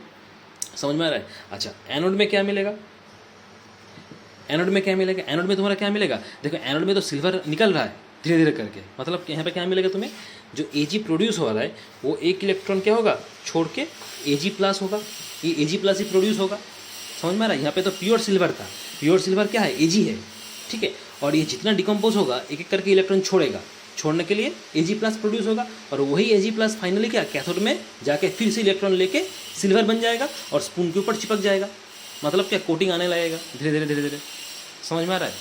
समझ में आ रहा है। अच्छा एनोड में क्या मिलेगा, एनोड में क्या मिलेगा, एनोड में तुम्हारा क्या मिलेगा, देखो एनोड में तो सिल्वर निकल रहा है धीरे धीरे करके, मतलब यहाँ पे क्या मिलेगा तुम्हें, जो Ag प्रोड्यूस हो रहा है वो एक इलेक्ट्रॉन क्या होगा छोड़ के Ag+ होगा, ये Ag+ ही प्रोड्यूस होगा। समझ में आ रहा है, यहाँ पे तो प्योर सिल्वर था, प्योर सिल्वर क्या है, Ag है। ठीक है, और ये जितना डिकम्पोज होगा एक एक करके इलेक्ट्रॉन छोड़ेगा, छोड़ने के लिए Ag+ प्रोड्यूस होगा, और वही Ag+ फाइनली क्या कैथोड में जाके फिर से इलेक्ट्रॉन लेके सिल्वर बन जाएगा और स्पून के ऊपर चिपक जाएगा, मतलब क्या कोटिंग आने लगेगा धीरे धीरे धीरे धीरे। समझ में आ रहा है।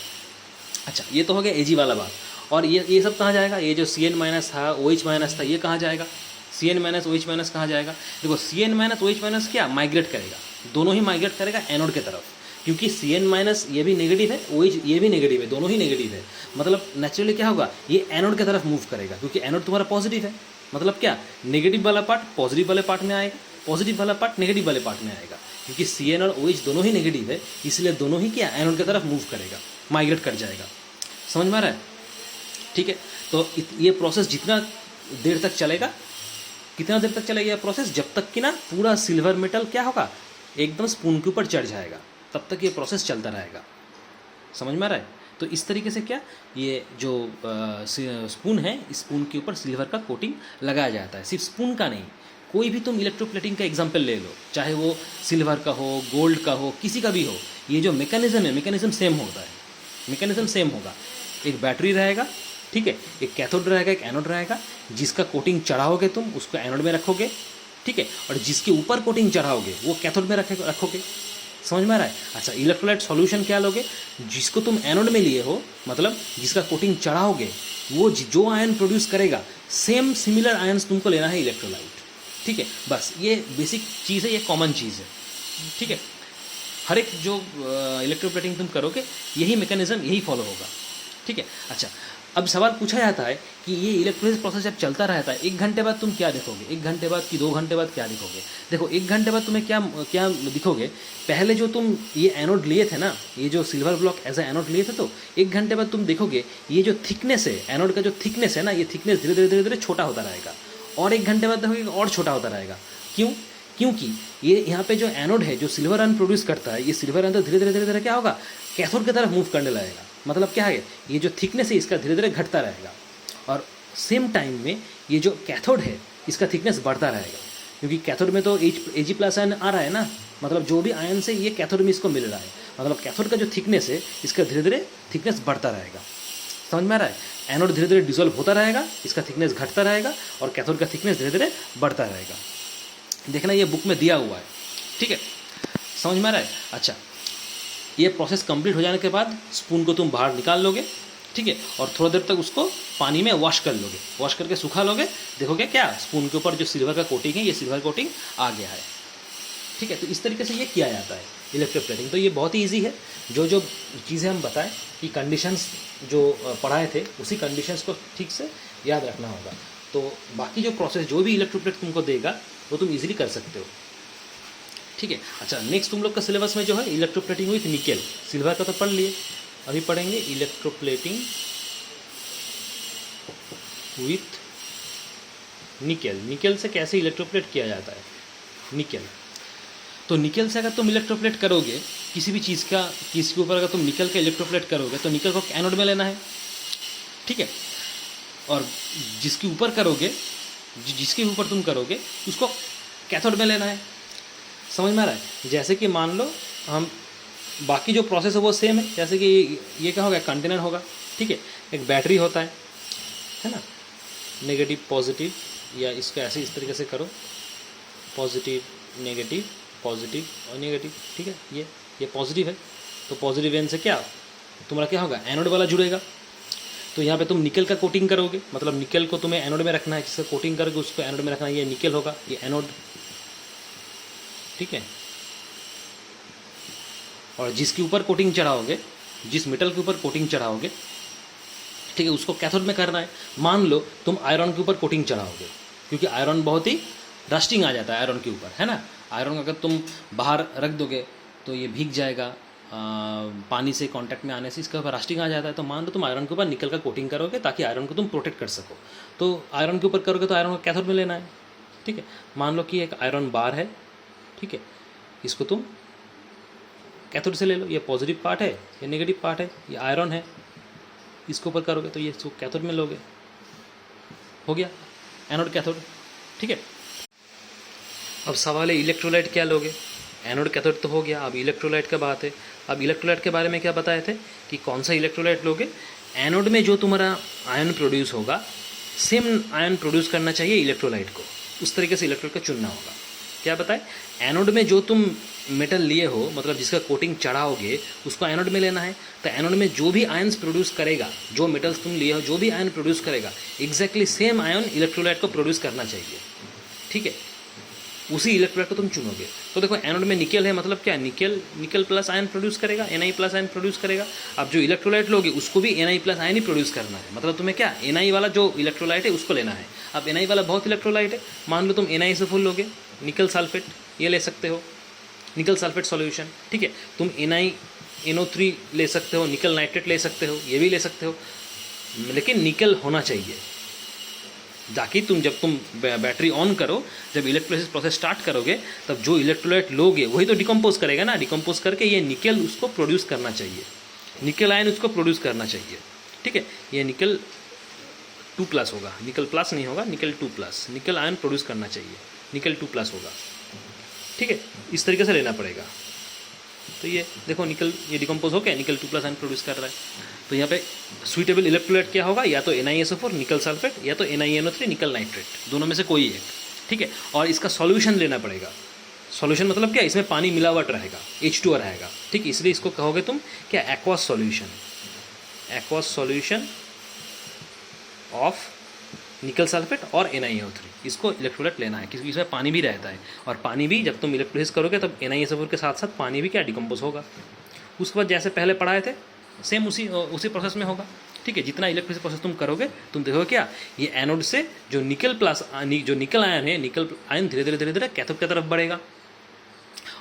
अच्छा ये तो हो गया Ag वाला बात, और ये सब कहाँ जाएगा, ये जो Cn- था, OH- था, ये कहाँ जाएगा, Cn- OH- कहाँ जाएगा। देखो Cn- OH- क्या माइग्रेट करेगा, दोनों ही माइग्रेट करेगा एनोड के तरफ, क्योंकि Cn- ये भी नेगेटिव है, OH ये भी नेगेटिव है, दोनों ही नेगेटिव है। मतलब नेचुरली क्या होगा, ये एनोड की तरफ मूव करेगा, क्योंकि एनोड तुम्हारा पॉजिटिव है, मतलब क्या नेगेटिव वाला पार्ट पॉजिटिव वाले पार्ट में आएगा, पॉजिटिव वाला पार्ट नेगेटिव वाले पार्ट में आएगा, क्योंकि Cn और OH दोनों ही नेगेटिव है, इसलिए दोनों ही क्या एनोड की तरफ मूव करेगा, माइग्रेट कर जाएगा। समझ में आ रहा है। ठीक है, तो ये प्रोसेस जितना देर तक चलेगा, कितना देर तक चलेगा ये प्रोसेस, जब तक कि ना पूरा सिल्वर मेटल क्या होगा एकदम स्पून के ऊपर चढ़ जाएगा, तब तक ये प्रोसेस चलता रहेगा। समझ में आ रहा है। तो इस तरीके से क्या ये जो स्पून है, इस स्पून के ऊपर सिल्वर का कोटिंग लगाया जाता है। सिर्फ स्पून का नहीं, कोई भी तुम इलेक्ट्रोप्लेटिंग का एग्जाम्पल ले लो, चाहे वो सिल्वर का हो, गोल्ड का हो, किसी का भी हो, ये जो मैकेनिज्म है मैकेनिज्म सेम होता है, मैकेनिज्म सेम होगा। एक बैटरी रहेगा, ठीक है, एक कैथोड रहेगा, एक एनोड रहेगा, जिसका कोटिंग चढ़ाओगे तुम उसको एनोड में रखोगे, ठीक है, और जिसके ऊपर कोटिंग चढ़ाओगे वो कैथोड में रखोगे। समझ में आ रहा है। अच्छा इलेक्ट्रोलाइट सॉल्यूशन क्या लोगे, जिसको तुम एनोड में लिए हो, मतलब जिसका कोटिंग चढ़ाओगे वो जो आयन प्रोड्यूस करेगा सेम सिमिलर आयन्स तुमको लेना है इलेक्ट्रोलाइट। ठीक है, बस ये बेसिक चीज़ है, ये कॉमन चीज़ है। ठीक है, हर एक जो इलेक्ट्रोप्लेटिंग तुम करोगे यही मैकेनिज्म यही फॉलो होगा। ठीक है, अच्छा अब सवाल पूछा जाता है कि ये इलेक्ट्रोलिसिस प्रोसेस जब चलता रहता है, 1 घंटे बाद तुम क्या देखोगे, 1 घंटे बाद कि 2 घंटे बाद क्या दिखोगे। देखो 1 घंटे बाद तुम्हें क्या दिखोगे, पहले जो तुम ये एनोड लिए थे ना, ये जो silver block as a anode लिए थे, तो 1 घंटे बाद तुम देखोगे ये जो थिकनेस है एनोड का, जो थिकनेस है ना, ये थिकनेस धीरे धीरे धीरे धीरे छोटा होता रहेगा, और 1 घंटे बाद देखोगे और छोटा होता रहेगा। क्यों? क्योंकि ये यहाँ पे जो एनोड है, जो सिल्वर आयन प्रोड्यूस करता है, ये सिल्वर आयन तो धीरे धीरे धीरे धीरे क्या होगा, कैथोड की तरफ मूव करने लगेगा। मतलब क्या है, ये जो थिकनेस है इसका धीरे धीरे घटता रहेगा, और सेम टाइम में ये जो कैथोड है इसका थिकनेस बढ़ता रहेगा, क्योंकि कैथोड में तो Ag+ आयन आ रहा है ना, मतलब जो भी आयन से ये कैथोड में इसको मिल रहा है, मतलब कैथोड का जो थिकनेस है इसका धीरे धीरे थिकनेस बढ़ता रहेगा। समझ में आ रहा है? एनोड धीरे धीरे डिसॉल्व होता रहेगा, इसका थिकनेस घटता रहेगा और कैथोड का थिकनेस धीरे धीरे बढ़ता रहेगा। देखना ये बुक में दिया हुआ है, ठीक है? समझ में आ रहा है? अच्छा, ये प्रोसेस कंप्लीट हो जाने के बाद स्पून को तुम बाहर निकाल लोगे, ठीक है? और थोड़ा देर तक उसको पानी में वॉश कर लोगे, वॉश करके सुखा लोगे। देखोगे क्या स्पून के ऊपर जो सिल्वर का कोटिंग है, ये सिल्वर कोटिंग आ गया है, ठीक है? तो इस तरीके से ये किया जाता है इलेक्ट्रोप्लेटिंग। तो ये बहुत ही ईजी है। जो जो चीज़ें हम बताएं कि कंडीशंस जो पढ़ाए थे उसी कंडीशंस को ठीक से याद रखना होगा। तो बाकी जो प्रोसेस जो भी इलेक्ट्रोप्लेट तुमको देगा वो तुम इजीली कर सकते हो, ठीक है? अच्छा, नेक्स्ट तुम लोग का सिलेबस में जो है इलेक्ट्रोप्लेटिंग विथ निकेल, सिल्वर का तो पढ़ लिए, अभी पढ़ेंगे इलेक्ट्रोप्लेटिंग विथ निकेल। निकेल से कैसे इलेक्ट्रोप्लेट किया जाता है, निकेल। तो निकेल से अगर तुम इलेक्ट्रोप्लेट करोगे किसी भी चीज़ का, किसी के ऊपर अगर तुम निकल के इलेक्ट्रोप्लेट करोगे तो निकल को एनोड में लेना है, ठीक है? और जिसके ऊपर करोगे, जिसके ऊपर तुम करोगे उसको कैथोड में लेना है। समझ में आ रहा है? जैसे कि मान लो हम बाकी जो प्रोसेस है वो सेम है। जैसे कि ये क्या होगा, कंटेनर होगा, ठीक है? एक बैटरी होता है ना, नेगेटिव पॉजिटिव, या इसको ऐसे इस तरीके से करो, पॉजिटिव नेगेटिव पॉजिटिव और नेगेटिव, ठीक है? ये पॉजिटिव है तो पॉजिटिव एन से क्या तुम्हारा क्या होगा, एनोड वाला जुड़ेगा। तो यहाँ पे तुम निकल का कोटिंग करोगे, मतलब निकल को तुम्हें एनोड में रखना है, जिसका कोटिंग करोगे उसको एनोड में रखना है। ये निकल होगा, ये एनोड, ठीक है? और जिसके ऊपर कोटिंग चढ़ाओगे, जिस मेटल के ऊपर कोटिंग चढ़ाओगे, ठीक है, उसको कैथोड में करना है। मान लो तुम आयरन के ऊपर कोटिंग चढ़ाओगे, क्योंकि आयरन बहुत ही रस्टिंग आ जाता है आयरन के ऊपर, है ना? आयरन अगर तुम बाहर रख दोगे तो ये भीग जाएगा, पानी से कांटेक्ट में आने से इसका रस्टिंग आ जाता है। तो मान लो तुम आयरन के ऊपर निकल का कोटिंग करोगे ताकि आयरन को तुम प्रोटेक्ट कर सको। तो आयरन के ऊपर करोगे तो आयरन को कैथोड में लेना है, ठीक है? मान लो कि एक आयरन बार है, ठीक है? इसको तुम कैथोड से ले लो, ये पॉजिटिव पार्ट है, ये नेगेटिव पार्ट है, ये आयरन है, इसके ऊपर करोगे तो ये इसको कैथोड में लोगे, हो गया एनोड कैथोड, ठीक है? अब सवाल है इलेक्ट्रोलाइट क्या लोगे? एनोड कैथोड तो हो गया, अब इलेक्ट्रोलाइट का बात है। अब इलेक्ट्रोलाइट के बारे में क्या बताए थे कि कौन सा इलेक्ट्रोलाइट लोगे? एनोड में जो तुम्हारा आयन प्रोड्यूस होगा सेम आयन प्रोड्यूस करना चाहिए इलेक्ट्रोलाइट को, उस तरीके से इलेक्ट्रोलाइट का चुनना होगा। क्या बताए? एनोड में जो तुम मेटल लिए हो, मतलब जिसका कोटिंग चढ़ाओगे उसको एनोड में लेना है। तो एनोड में जो भी आयन्स प्रोड्यूस करेगा, जो मेटल्स तुम लिए हो, जो भी आयन प्रोड्यूस करेगा एग्जैक्टली सेम आयन इलेक्ट्रोलाइट को प्रोड्यूस करना चाहिए, ठीक है? उसी इलेक्ट्रोलाइट को तुम चुनोगे। तो देखो एनोड में निकल है, मतलब क्या, निकल प्लस आयन प्रोड्यूस करेगा, Na प्लस आयन प्रोड्यूस करेगा। अब जो इलेक्ट्रोलाइट लोगे उसको भी Na प्लस आयन ही प्रोड्यूस करना है, मतलब तुम्हें क्या Na वाला जो इलेक्ट्रोलाइट है उसको लेना है। अब Na वाला बहुत इलेक्ट्रोलाइट है, मान लो तुम Na से फुल लोगे, निकल सल्फेट ये ले सकते हो, निकल सल्फेट सॉल्यूशन, ठीक है? तुम NiNO3 ले सकते हो, निकल नाइट्रेट ले सकते हो, ये भी ले सकते हो, लेकिन निकल होना चाहिए। ताकि जब तुम बैटरी ऑन करो, जब इलेक्ट्रोलाइसिस प्रोसेस स्टार्ट करोगे, तब जो इलेक्ट्रोलाइट लोगे वही तो डिकम्पोज करेगा ना, डिकम्पोज करके ये निकल उसको प्रोड्यूस करना चाहिए, निकल आयन उसको प्रोड्यूस करना चाहिए, ठीक है? ये निकल 2+ होगा, निकल प्लस नहीं होगा, निकल 2+, निकल आयन प्रोड्यूस करना चाहिए, निकल 2+ होगा, ठीक है? इस तरीके से लेना पड़ेगा। तो ये देखो निकल ये डिकम्पोज हो गया, निकल 2+ आयन प्रोड्यूस कर रहा है। तो यहाँ पे सुइटेबल इलेक्ट्रोलाइट क्या होगा, या तो NiSO4 निकल सल्फेट, या तो NiNO3 निकल नाइट्रेट, दोनों में से कोई एक, ठीक है? और इसका सॉल्यूशन लेना पड़ेगा। सॉल्यूशन मतलब क्या, इसमें पानी मिलावट रहेगा, H2O रहेगा, ठीक? इसलिए इसको कहोगे तुम क्या, aqueous solution, aqueous solution of निकल सल्फेट और NiNO3, इसको इलेक्ट्रोलाइट लेना है क्योंकि इसमें पानी भी रहता है। और पानी भी जब तुम इलेक्ट्रोलाइसिस करोगे तब NiSO4 के साथ साथ पानी भी क्या डिकम्पोज होगा। उसके बाद जैसे पहले पढ़ाए थे सेम उसी प्रोसेस में होगा, ठीक है? जितना इलेक्ट्रोलाइसिस प्रोसेस तुम करोगे, तुम देखोगे क्या, ये एनोड से जो निकल प्लस जो निकल आयन है, निकल आयन धीरे धीरे कैथोड की तरफ बढ़ेगा।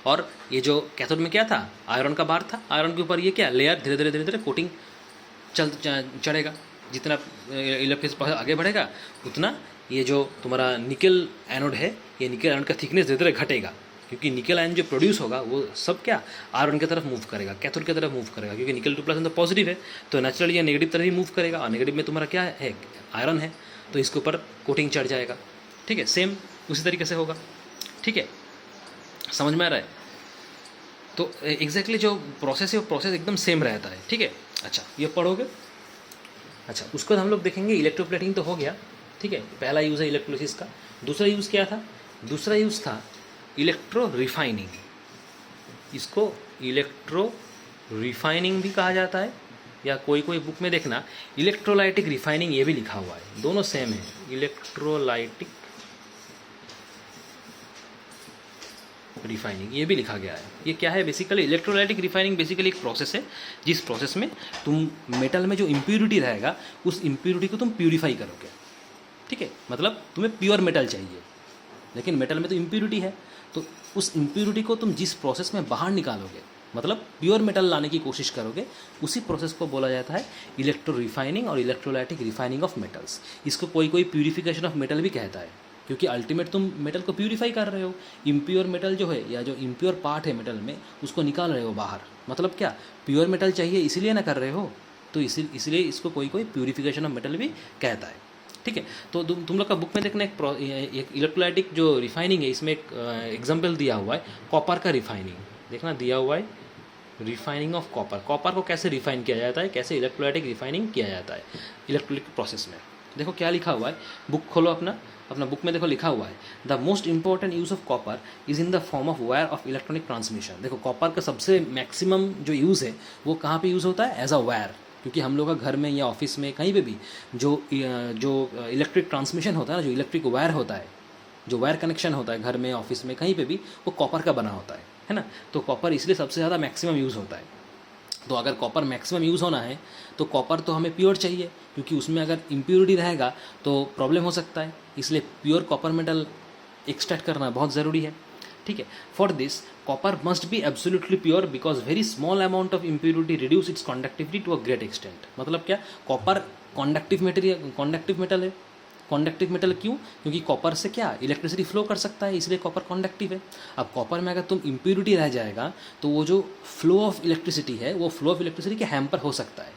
और ये जो कैथोड में क्या था, आयरन का बार था, आयरन के ऊपर ये क्या लेयर धीरे धीरे कोटिंग चढ़ेगा। जितना इलेक्ट्रोलाइसिस प्रोसेस आगे बढ़ेगा उतना ये जो तुम्हारा निकल एनोड है, ये निकल एनोड का थिकनेस धीरे धीरे घटेगा, क्योंकि निकल आयन जो प्रोड्यूस होगा वो सब क्या आयरन की तरफ मूव करेगा, कैथोड की तरफ मूव करेगा, क्योंकि निकल 2+ तो पॉजिटिव है, तो नेचुरली ये नेगेटिव तरफ ही मूव करेगा। और नेगेटिव में तुम्हारा क्या है, आयरन है, तो इसके ऊपर कोटिंग चढ़ जाएगा, ठीक है? सेम उसी तरीके से होगा, ठीक है? समझ में आ रहा है? तो एग्जैक्टली जो प्रोसेस है वो प्रोसेस एकदम सेम रहता है, ठीक है। अच्छा, ये पढ़ोगे। अच्छा, उसके बाद हम लोग देखेंगे इलेक्ट्रोप्लेटिंग तो हो गया, ठीक है, पहला यूज़ है इलेक्ट्रोलिसिस का। दूसरा यूज़ क्या था? दूसरा यूज़ था इलेक्ट्रो रिफाइनिंग। इसको इलेक्ट्रो रिफाइनिंग भी कहा जाता है, या कोई कोई बुक में देखना इलेक्ट्रोलाइटिक रिफाइनिंग ये भी लिखा हुआ है, दोनों सेम है। इलेक्ट्रोलाइटिक रिफाइनिंग ये भी लिखा गया है। ये क्या है? बेसिकली इलेक्ट्रोलाइटिक रिफाइनिंग बेसिकली एक प्रोसेस है जिस प्रोसेस में तुम मेटल में जो इम्प्यूरिटी रहेगा उस इम्प्यूरिटी को तुम प्यूरिफाई करोगे, ठीक है। मतलब तुम्हें प्योर मेटल चाहिए, लेकिन मेटल में तो इम्प्यूरिटी है, तो उस इम्प्यूरिटी को तुम जिस प्रोसेस में बाहर निकालोगे, मतलब प्योर मेटल लाने की कोशिश करोगे, उसी प्रोसेस को बोला जाता है इलेक्ट्रो रिफाइनिंग और इलेक्ट्रोलाइटिक रिफाइनिंग ऑफ मेटल्स। इसको कोई कोई प्यूरिफिकेशन ऑफ मेटल भी कहता है, क्योंकि अल्टीमेट तुम मेटल को प्यूरिफाई कर रहे हो। इम्प्योर मेटल जो है या जो इम्प्योर पार्ट है मेटल में उसको निकाल रहे हो बाहर। मतलब क्या, प्योर मेटल चाहिए इसीलिए ना कर रहे हो, तो इसलिए इसको कोई कोई प्यूरिफिकेशन ऑफ मेटल भी कहता है, ठीक है। तो तुम लोग का बुक में देखना एक इलेक्ट्रोलाइटिक जो रिफाइनिंग है, इसमें एक एग्जाम्पल दिया हुआ है कॉपर का रिफाइनिंग। देखना दिया हुआ है रिफाइनिंग ऑफ कॉपर। कॉपर को कैसे रिफाइन किया जाता है, कैसे इलेक्ट्रोलाइटिक रिफाइनिंग किया जाता है इलेक्ट्रोलिक प्रोसेस में। देखो क्या लिखा हुआ है, बुक खोलो अपना अपना बुक में देखो लिखा हुआ है the most important use of copper is in the form of wire of electronic transmission. देखो कॉपर का सबसे मैक्सिमम जो यूज़ है वो कहाँ पे यूज़ होता है? As a wire. क्योंकि हम लोग का घर में या ऑफिस में कहीं पे भी जो इलेक्ट्रिक ट्रांसमिशन होता है ना, जो इलेक्ट्रिक वायर होता है, जो वायर कनेक्शन होता है घर में ऑफिस में कहीं पे भी, वो कॉपर का बना होता है ना। तो कॉपर इसलिए सबसे ज़्यादा मैक्सिमम यूज़ होता है। तो अगर कॉपर मैक्सिमम यूज़ होना है तो कॉपर तो हमें प्योर चाहिए, क्योंकि उसमें अगर इम्प्योरिटी रहेगा तो प्रॉब्लम हो सकता है। इसलिए प्योर कॉपर मेटल एक्सट्रैक्ट करना बहुत ज़रूरी है, ठीक है। For this copper must be absolutely pure because very small amount of impurity reduce its conductivity to a great extent. मतलब क्या, कॉपर कॉन्डक्टिव मेटल है। कॉन्डक्टिव मेटल क्यों? क्योंकि कॉपर से क्या इलेक्ट्रिसिटी फ्लो कर सकता है, इसलिए कॉपर कॉन्डक्टिव है। अब कॉपर में अगर तुम इम्प्योरिटी रह जाएगा तो वो जो फ्लो ऑफ इलेक्ट्रिसिटी है वो फ्लो ऑफ इलेक्ट्रिसिटी के हैम्पर हो सकता है।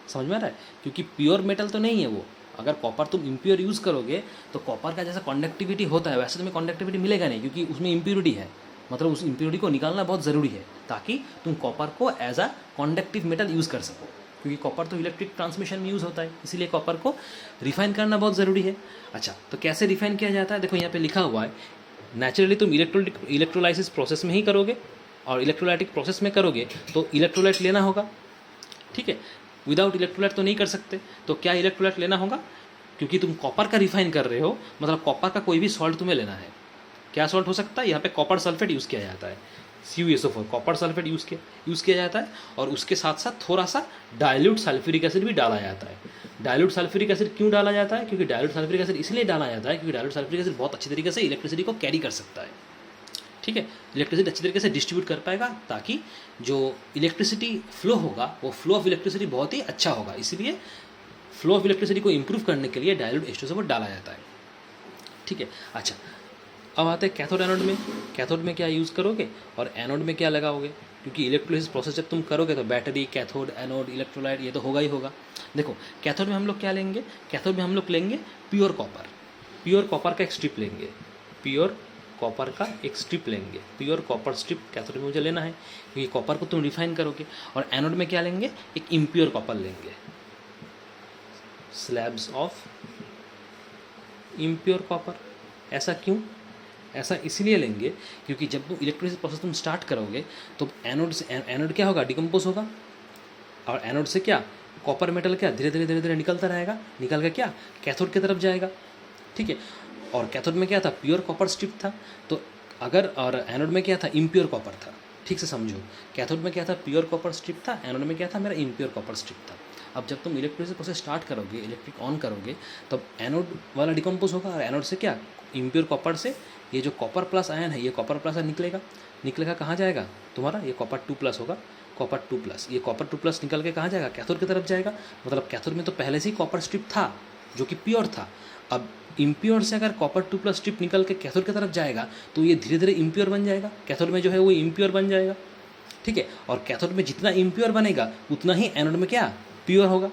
समझ में आ रहा है? क्योंकि प्योर मेटल तो नहीं है वो। अगर कॉपर तुम इम्प्योर यूज़ करोगे तो कॉपर का जैसा कॉन्डक्टिविटी होता है वैसे तुम्हें कॉन्डक्टिविटी मिलेगा नहीं, क्योंकि उसमें इम्प्योरिटी है। मतलब उस इम्प्योरिटी को निकालना बहुत ज़रूरी है ताकि तुम कॉपर को as a conductive metal use कर सको, क्योंकि कॉपर तो इलेक्ट्रिक ट्रांसमिशन में यूज़ होता है, इसीलिए कॉपर को रिफाइन करना बहुत ज़रूरी है। अच्छा, तो कैसे रिफाइन किया जाता है? देखो यहाँ पे लिखा हुआ है नेचुरली तुम इलेक्ट्रोलाइसिस प्रोसेस में ही करोगे, और इलेक्ट्रोलाइटिक प्रोसेस में करोगे तो इलेक्ट्रोलाइट लेना होगा, ठीक है। विदाउट इलेक्ट्रोलाइट तो नहीं कर सकते, तो क्या इलेक्ट्रोलाइट लेना होगा? क्योंकि तुम कॉपर का रिफाइन कर रहे हो, मतलब कॉपर का कोई भी सॉल्ट तुम्हें लेना है। क्या सॉल्ट हो सकता है? यहाँ पे कॉपर सल्फेट यूज़ किया जाता है, CuSO4 कॉपर सल्फेट यूज़ किया जाता है, और उसके साथ साथ थोड़ा सा डाइल्यूट सल्फ्यूरिक एसिड भी डाला जाता है। डाइल्यूट सल्फ्यूरिक एसिड क्यों डाला जाता है? क्योंकि डाइल्यूट सल्फ्यूरिक एसिड इसलिए डाला जाता है क्योंकि डाइल्यूट सल्फ्यूरिक एसिड बहुत अच्छी तरीके से इलेक्ट्रिसिटी को कैरी कर सकता है, ठीक है। इलेक्ट्रिसिटी अच्छी तरीके से डिस्ट्रीब्यूट कर पाएगा, ताकि जो इलेक्ट्रिसिटी फ्लो होगा वो फ्लो ऑफ इलेक्ट्रिसिटी बहुत ही अच्छा होगा। इसलिए फ्लो ऑफ इलेक्ट्रिसिटी को इंप्रूव करने के लिए डाइल्यूट H2SO4 डाला जाता है, ठीक है। अच्छा, अब आते हैं कैथोड एनोड में। कैथोड में क्या यूज़ करोगे और एनोड में क्या लगाओगे? क्योंकि इलेक्ट्रोलिसिस प्रोसेस जब तुम करोगे तो बैटरी, कैथोड, एनोड, इलेक्ट्रोलाइट ये तो होगा ही होगा। देखो कैथोड में हम लोग क्या लेंगे? कैथोड में हम लोग लेंगे प्योर कॉपर। प्योर कॉपर का एक स्ट्रिप लेंगे, प्योर कॉपर का एक स्ट्रिप लेंगे। प्योर कॉपर स्ट्रिप कैथोड में मुझे लेना है, क्योंकि कॉपर को तुम रिफाइन करोगे। और एनोड में क्या लेंगे? एक इम्प्योर कॉपर लेंगे, स्लैब्स ऑफ इम्प्योर कॉपर। ऐसा क्यों? ऐसा इसलिए लेंगे क्योंकि जब तुम इलेक्ट्रोलिसिस प्रोसेस तुम स्टार्ट करोगे तो एनोड क्या होगा? डिकम्पोज होगा, और एनोड से क्या कॉपर मेटल क्या धीरे धीरे निकलता रहेगा, निकल के क्या कैथोड की तरफ जाएगा, ठीक है। और कैथोड में क्या था? प्योर कॉपर स्ट्रिप था। तो अगर, और एनोड में क्या था? इम्प्योर कॉपर था। ठीक से समझो, कैथोड में क्या था? प्योर कॉपर स्ट्रिप था, एनोड में क्या था? मेरा इम्प्योर कॉपर स्ट्रिप था। अब जब तुम इलेक्ट्रोलिसिस प्रोसेस स्टार्ट करोगे, इलेक्ट्रिक ऑन करोगे, तब एनोड वाला डिकम्पोज होगा, और एनोड से क्या इम्प्योर कॉपर से ये जो कॉपर प्लस आयन है, ये कॉपर प्लस निकलेगा कहाँ जाएगा तुम्हारा? ये कॉपर 2+ होगा, कॉपर 2+। ये कॉपर 2+ निकल के कहाँ जाएगा? कैथोड की तरफ जाएगा। मतलब कैथोड में तो पहले से ही कॉपर स्ट्रिप था जो कि प्योर था। अब इम्प्योर से अगर कॉपर 2+ स्ट्रिप निकल के कैथोड की तरफ जाएगा तो ये धीरे धीरे इम्प्योर बन जाएगा। कैथोड में जो है वो इम्प्योर बन जाएगा, ठीक है। और कैथोड में जितना इम्प्योर बनेगा उतना ही एनोड में क्या प्योर होगा,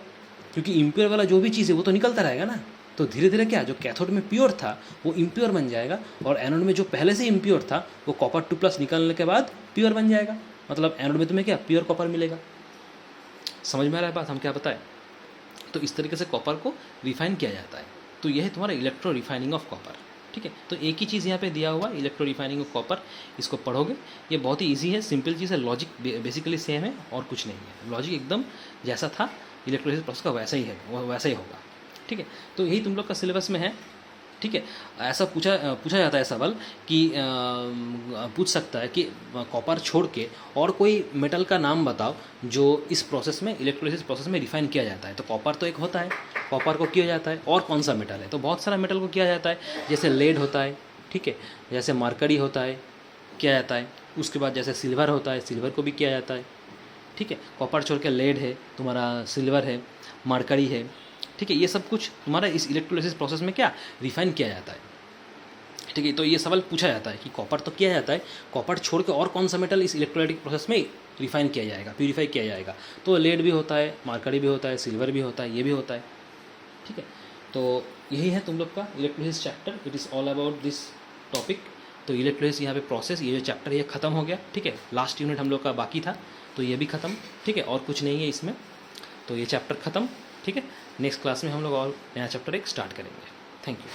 क्योंकि इम्प्योर वाला जो भी चीज़ है वो तो निकलता रहेगा ना, तो धीरे धीरे क्या, जो कैथोड में प्योर था वो इम्प्योर बन जाएगा, और एनोड में जो पहले से इम्प्योर था वो कॉपर 2+ निकालने के बाद प्योर बन जाएगा। मतलब एनोड में तुम्हें क्या, प्योर कॉपर मिलेगा। समझ में आ रहा है बात हम क्या बताएं? तो इस तरीके से कॉपर को रिफाइन किया जाता है। तो यह है तुम्हारा इलेक्ट्रो रिफाइनिंग ऑफ कॉपर। ठीक है, तो एक ही चीज़ यहाँ पे दिया हुआ, इलेक्ट्रो रिफाइनिंग ऑफ कॉपर, इसको पढ़ोगे। ये बहुत ही इजी है, सिंपल चीज़ है, लॉजिक बेसिकली सेम है और कुछ नहीं है। लॉजिक एकदम जैसा था इलेक्ट्रोलिसिस प्रोसेस का वैसा ही है, वैसा ही होगा। ठीक है, तो यही तुम लोग का सिलेबस में है। ठीक है, ऐसा पूछा जाता है सवाल कि पूछ सकता है कि कॉपर छोड़ के और कोई मेटल का नाम बताओ जो इस प्रोसेस में, इलेक्ट्रोलिसिस प्रोसेस में रिफाइन किया जाता है। तो कॉपर तो एक होता है, कॉपर को किया जाता है, और कौन सा मेटल है? तो बहुत सारा मेटल को किया जाता है, जैसे लेड होता है, ठीक है, जैसे मरकरी होता है, किया जाता है। उसके बाद जैसे सिल्वर होता है, सिल्वर को भी किया जाता है। ठीक है, कॉपर छोड़ के लेड है, तुम्हारा सिल्वर है, मरकरी है। ठीक है, ये सब कुछ तुम्हारा इस इलेक्ट्रोलिसिस प्रोसेस में क्या, रिफाइन किया जाता है। ठीक है, तो ये सवाल पूछा जाता है कि कॉपर तो किया जाता है, कॉपर छोड़ के और कौन सा मेटल इस इलेक्ट्रोलाइटिक प्रोसेस में रिफाइन किया जाएगा, प्यूरीफाई किया जाएगा? तो लेड भी होता है, मरकरी भी होता है, सिल्वर भी होता है, ये भी होता है। ठीक है, तो यही है तुम लोग का electrolysis chapter. It is all about this topic. तो इलेक्ट्रोलिसिस यहाँ पे प्रोसेस, ये जो चैप्टर ये खत्म हो गया। ठीक है, लास्ट यूनिट हम लोग का बाकी था, तो ये भी खत्म। ठीक है, और कुछ नहीं है इसमें, तो ये चैप्टर खत्म। ठीक है, नेक्स्ट क्लास में हम लोग और नया चैप्टर एक स्टार्ट करेंगे। Thank you.